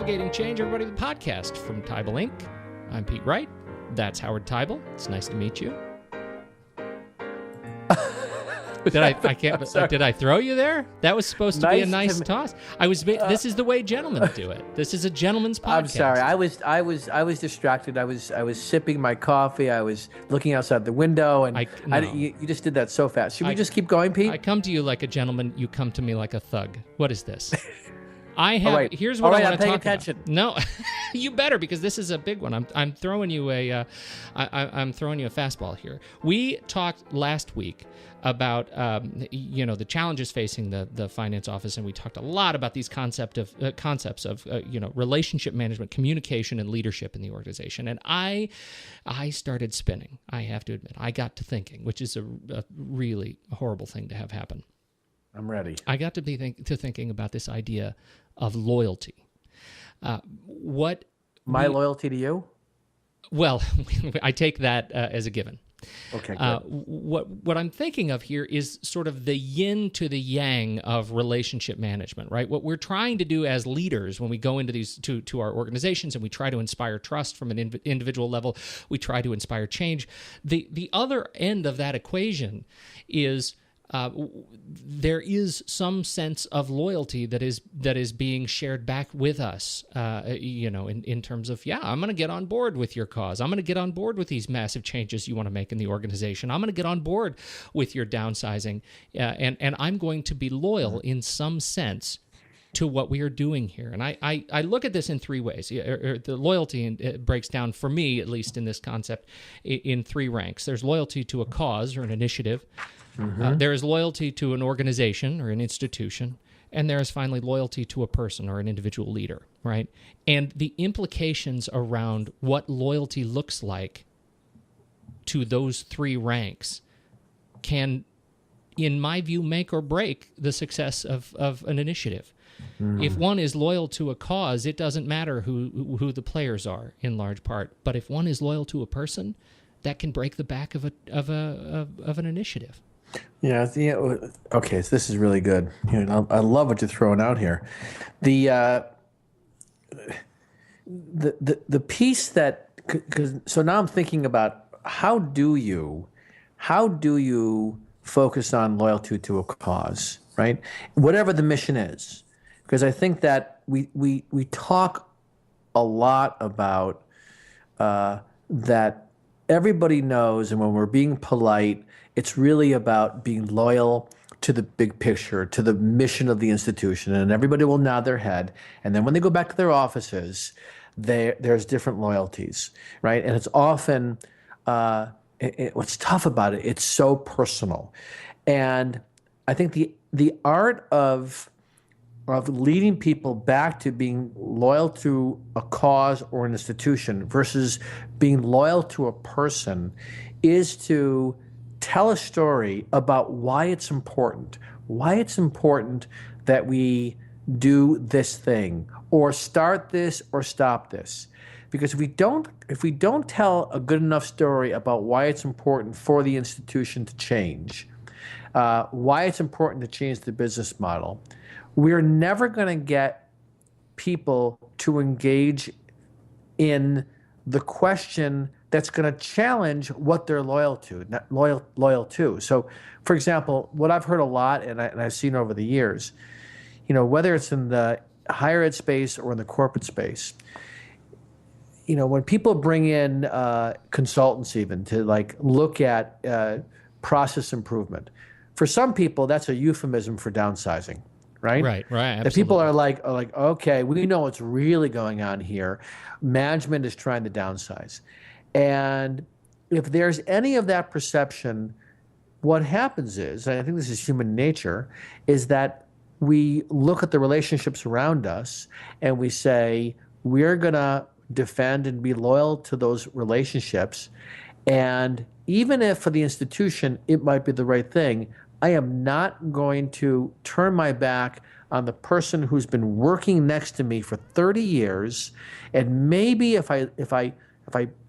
Propagating Change, everybody, the podcast from Teibel Inc. I'm Pete Wright. That's Howard Teibel. It's nice to meet you. Did I throw you there? That was supposed to be a nice toss. This is the way gentlemen do it. This is a gentleman's podcast. I'm sorry. I was distracted. I was sipping my coffee. I was looking outside the window, and you just did that so fast. Should we just keep going, Pete? I come to you like a gentleman. You come to me like a thug. What is this? Here's what All right, I want to talk attention. about. No, you better, because this is a big one. I'm throwing you I'm throwing you a fastball here. We talked last week about the challenges facing the finance office, and we talked a lot about these concepts of relationship management, communication, and leadership in the organization. And I started spinning. I have to admit, I got to thinking, which is a really horrible thing to have happen. I'm ready. I got to be thinking about this idea of loyalty. Loyalty to you? Well, I take that as a given. Okay, good. What I'm thinking of here is sort of the yin to the yang of relationship management, right? What we're trying to do as leaders when we go into these to our organizations and we try to inspire trust from an individual level, we try to inspire change. The other end of that equation is there is some sense of loyalty that is being shared back with us, in terms of, I'm going to get on board with your cause. I'm going to get on board with these massive changes you want to make in the organization. I'm going to get on board with your downsizing, and I'm going to be loyal in some sense to what we are doing here. And I look at this in three ways. The loyalty breaks down, for me at least in this concept, in three ranks. There's loyalty to a cause or an initiative. Mm-hmm. There is loyalty to an organization or an institution, and there is finally loyalty to a person or an individual leader, right? And the implications around what loyalty looks like to those three ranks can, in my view, make or break the success of an initiative. Mm. If one is loyal to a cause, it doesn't matter who the players are in large part. But if one is loyal to a person, that can break the back of an initiative. Yeah. Okay. So this is really good. I love what you're throwing out here. The piece that, so now I'm thinking about how do you focus on loyalty to a cause, right? Whatever the mission is, because I think that we talk a lot about that. Everybody knows, and when we're being polite, it's really about being loyal to the big picture, to the mission of the institution, and everybody will nod their head. And then when they go back to their offices, there's different loyalties, right? And it's often, what's tough about it, it's so personal. And I think the art of leading people back to being loyal to a cause or an institution versus being loyal to a person is to tell a story about why it's important that we do this thing or start this or stop this. Because if we don't tell a good enough story about why it's important for the institution to change, why it's important to change the business model, we're never going to get people to engage in the question that's going to challenge what they're loyal to. So, for example, what I've heard a lot, and I've seen over the years, whether it's in the higher ed space or in the corporate space, when people bring in consultants even to look at process improvement, for some people that's a euphemism for downsizing. Right. Absolutely. The people are like, okay, we know what's really going on here. Management is trying to downsize. And if there's any of that perception, what happens is, and I think this is human nature, is that we look at the relationships around us and we say, we're going to defend and be loyal to those relationships. And even if for the institution, it might be the right thing, I am not going to turn my back on the person who's been working next to me for 30 years. And maybe if I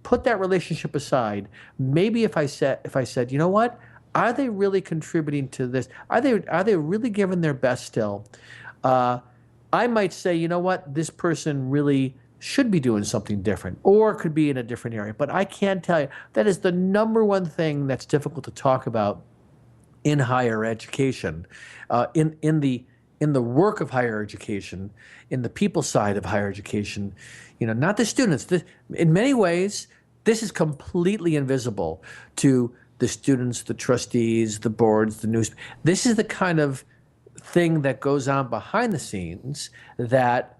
put that relationship aside, maybe if I said, you know what, are they really contributing to this? Are they really giving their best still? I might say, you know what, this person really should be doing something different or could be in a different area. But I can't tell you, that is the number one thing that's difficult to talk about in higher education, in the work of higher education, in the people side of higher education, not the students. In many ways, this is completely invisible to the students, the trustees, the boards, the news. This is the kind of thing that goes on behind the scenes that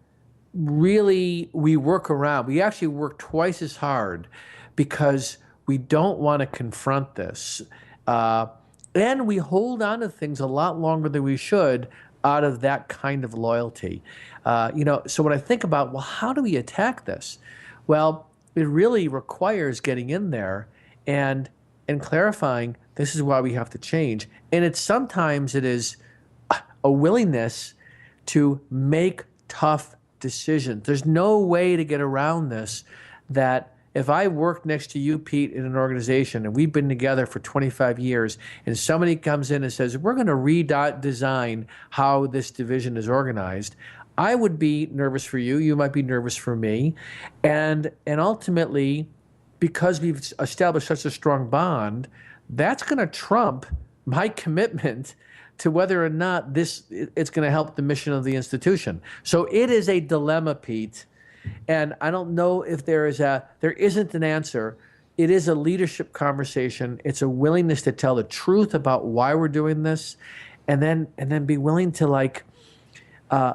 really we work around. We actually work twice as hard because we don't want to confront this. And we hold on to things a lot longer than we should out of that kind of loyalty. So when I think about, well, how do we attack this? Well, it really requires getting in there and clarifying this is why we have to change. And sometimes it is a willingness to make tough decisions. There's no way to get around this, that if I work next to you, Pete, in an organization, and we've been together for 25 years, and somebody comes in and says, we're going to redesign how this division is organized, I would be nervous for you. You might be nervous for me. And ultimately, because we've established such a strong bond, that's going to trump my commitment to whether or not it's going to help the mission of the institution. So it is a dilemma, Pete. And I don't know if there isn't an answer. It is a leadership conversation. It's a willingness to tell the truth about why we're doing this, and then be willing to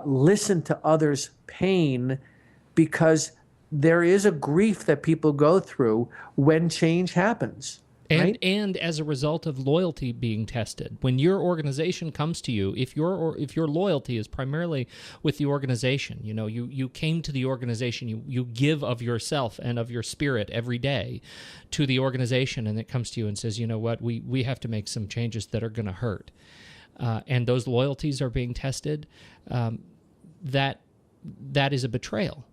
listen to others' pain, because there is a grief that people go through when change happens. Right? And as a result of loyalty being tested, when your organization comes to you, if your loyalty is primarily with the organization, you came to the organization, you give of yourself and of your spirit every day to the organization, and it comes to you and says, you know what, we have to make some changes that are going to hurt, and those loyalties are being tested, that is a betrayal,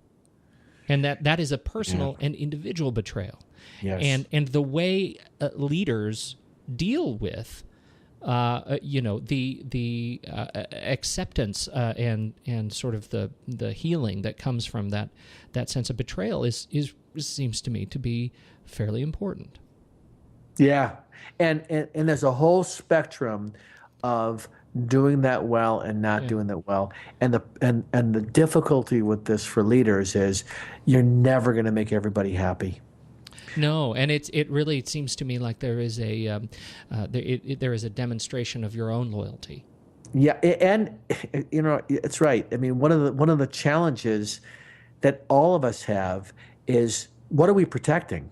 and that is a personal and individual betrayal. Yes. And the way leaders deal with the acceptance and sort of the healing that comes from that sense of betrayal is seems to me to be fairly important. Yeah, and there's a whole spectrum of doing that well and not doing that well, and the difficulty with this for leaders is you're never going to make everybody happy. No, and it really seems to me like there is a demonstration of your own loyalty. Yeah, and it's right. I mean, one of the challenges that all of us have is, what are we protecting,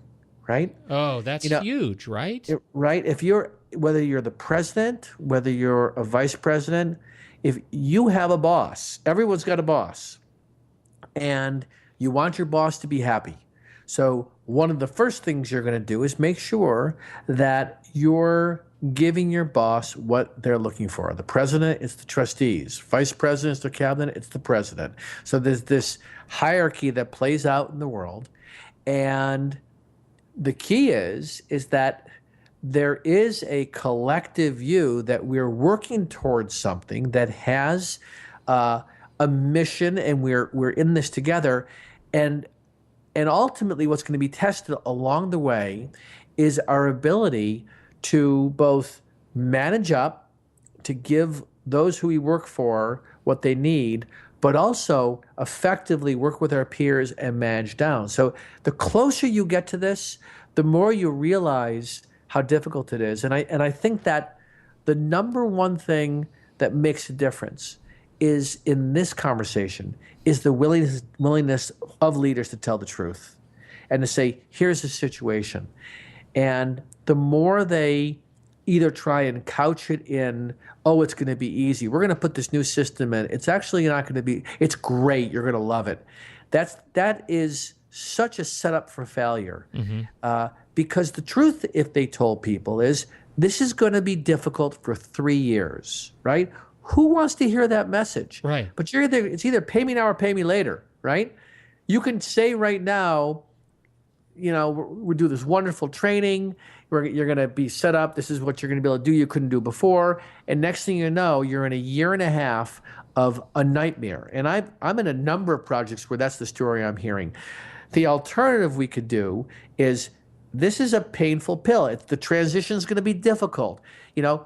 right? Oh, that's huge, right? Right. Whether you're the president, whether you're a vice president, if you have a boss, everyone's got a boss, and you want your boss to be happy. So one of the first things you're going to do is make sure that you're giving your boss what they're looking for. The president, it's the trustees. Vice president, it's the cabinet, it's the president. So there's this hierarchy that plays out in the world. And the key is that there is a collective view that we're working towards something that has a mission, and we're in this together. And ultimately, what's going to be tested along the way is our ability to both manage up, to give those who we work for what they need, but also effectively work with our peers and manage down. So the closer you get to this, the more you realize how difficult it is. And I think that the number one thing that makes a difference is, in this conversation, is the willingness of leaders to tell the truth and to say, here's the situation. And the more they either try and couch it in, oh, it's going to be easy, we're going to put this new system in, it's actually not going to be, it's great, you're going to love it. That is such a setup for failure. Mm-hmm. Because the truth, if they told people, is this is going to be difficult for 3 years, right? Who wants to hear that message? Right. But it's either pay me now or pay me later, right? You can say right now, we do this wonderful training. You're going to be set up. This is what you're going to be able to do you couldn't do before. And next thing you know, you're in a year and a half of a nightmare. And I'm in a number of projects where that's the story I'm hearing. The alternative we could do is, this is a painful pill. The transition is going to be difficult.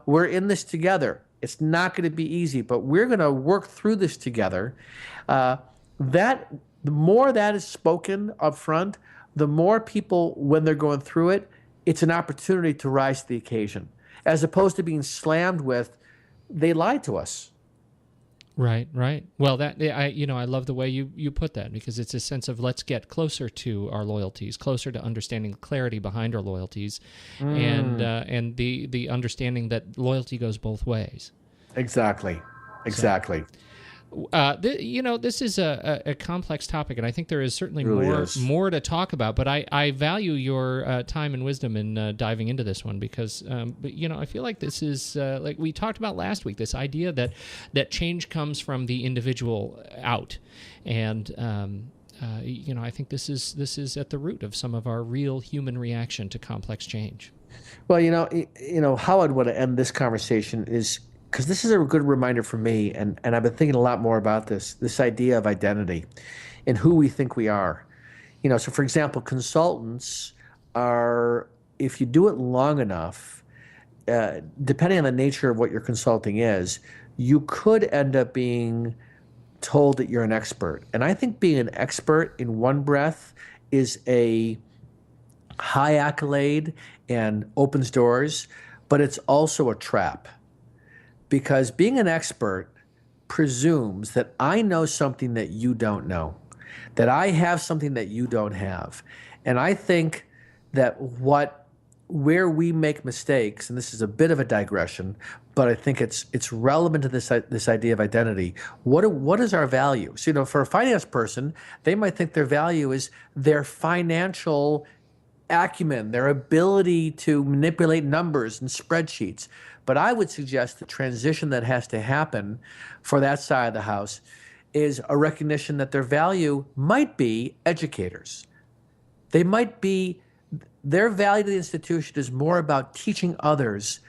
We're in this together. It's not going to be easy, but we're going to work through this together. The more that is spoken up front, the more people, when they're going through it, it's an opportunity to rise to the occasion, as opposed to being slammed with, they lied to us. Right. Well, I love the way you put that, because it's a sense of, let's get closer to our loyalties, closer to understanding the clarity behind our loyalties, and the understanding that loyalty goes both ways. Exactly. This is a complex topic, and I think there is certainly more to talk about. But I value your time and wisdom in diving into this one, because I feel like this is like we talked about last week. This idea that change comes from the individual out, and I think this is at the root of some of our real human reaction to complex change. Well, how I'd want to end this conversation is, because this is a good reminder for me, and I've been thinking a lot more about this idea of identity and who we think we are. So for example, consultants are, if you do it long enough, depending on the nature of what your consulting is, you could end up being told that you're an expert. And I think being an expert in one breath is a high accolade and opens doors, but it's also a trap. Because being an expert presumes that I know something that you don't know, that I have something that you don't have. And I think that where we make mistakes, and this is a bit of a digression, but I think it's relevant to this idea of identity. What is our value? So, for a finance person, they might think their value is their financial acumen, their ability to manipulate numbers and spreadsheets. But I would suggest the transition that has to happen for that side of the house is a recognition that their value might be educators. Their value to the institution is more about teaching others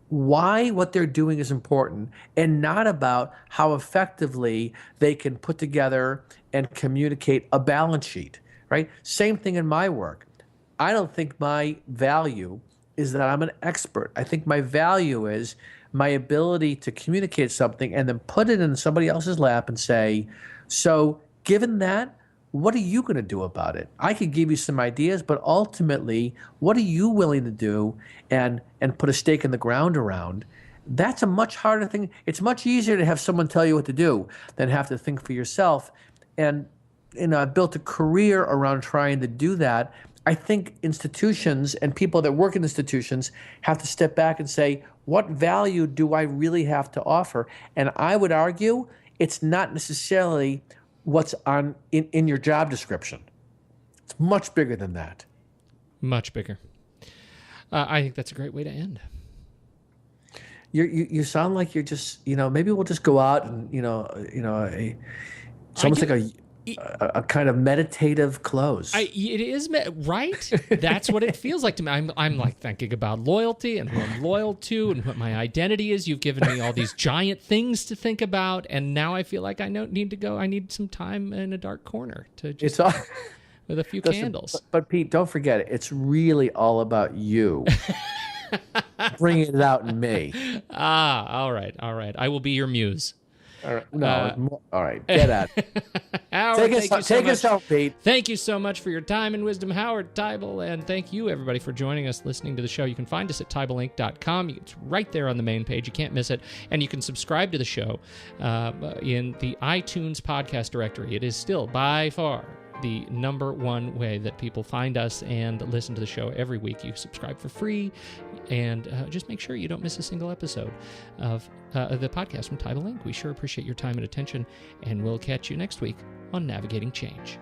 why what they're doing is important, and not about how effectively they can put together and communicate a balance sheet, right? Same thing in my work. I don't think my value is that I'm an expert. I think my value is my ability to communicate something and then put it in somebody else's lap and say, so given that, what are you going to do about it? I could give you some ideas, but ultimately, what are you willing to do and put a stake in the ground around? That's a much harder thing. It's much easier to have someone tell you what to do than have to think for yourself. And I've built a career around trying to do that. I think institutions and people that work in institutions have to step back and say, what value do I really have to offer? And I would argue it's not necessarily what's in your job description. It's much bigger than that. Much bigger. I think that's a great way to end. You sound like you're just, maybe we'll just go out and, it's almost like a kind of meditative close. It is, right? That's what it feels like to me. I'm like thinking about loyalty and who I'm loyal to and what my identity is. You've given me all these giant things to think about, and now I feel like I need to go. I need some time in a dark corner to just with a few candles. But Pete, don't forget it. It's really all about you. Bringing it out in me. All right. I will be your muse. All right. No, all right. Get at it. Howard, take us out, Pete. Thank you so much for your time and wisdom, Howard Teibel, and thank you, everybody, for joining us, listening to the show. You can find us at teibelinc.com. It's right there on the main page. You can't miss it. And you can subscribe to the show in the iTunes podcast directory. It is still, by far, the number one way that people find us and listen to the show every week. You subscribe for free, and just make sure you don't miss a single episode of the podcast from Teibel Inc. We sure appreciate your time and attention, and we'll catch you next week on Navigating Change.